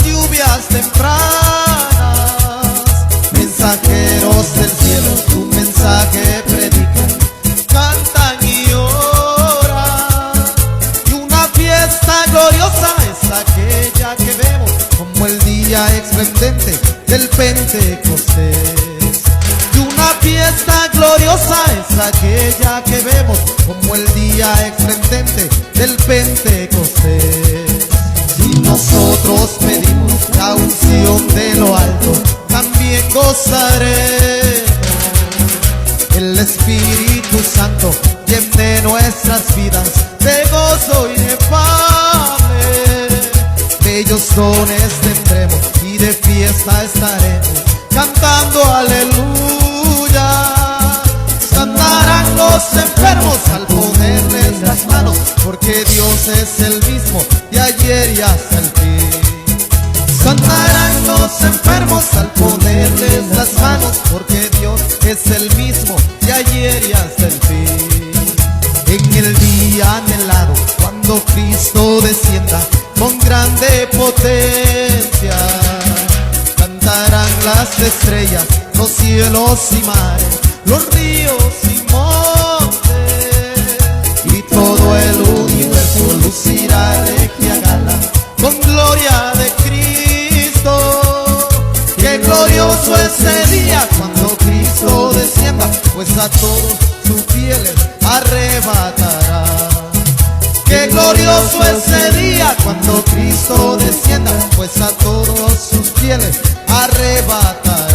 lluvias tempranas, mensajeros del cielo, tu mensaje predican, cantan y oran. Y una fiesta gloriosa es aquella que vemos como el día esplendente del Pentecostés. Y una fiesta gloriosa es aquella que vemos como el día esplendente del Pentecostés. Si nosotros pedimos la unción de lo alto, también gozaremos. El Espíritu Santo llene nuestras vidas de gozo inefable. Bellos dones tendremos y de fiesta estaremos cantando aleluya. Sanarán los enfermos al ponerles las manos, porque Dios es el mismo de ayer y hasta el fin. Sanarán los enfermos al ponerles las manos, porque Dios es el mismo de ayer y hasta el fin. En el día anhelado, cuando Cristo descienda con grande potencia, cantarán las estrellas, los cielos y mares, los ríos y montes, y todo el universo lucirá regia gala con gloria de Cristo. Qué glorioso ese día cuando Cristo descienda, pues a todos sus fieles arrebatará. Qué glorioso ese día cuando Cristo descienda, pues a todos sus fieles arrebatará.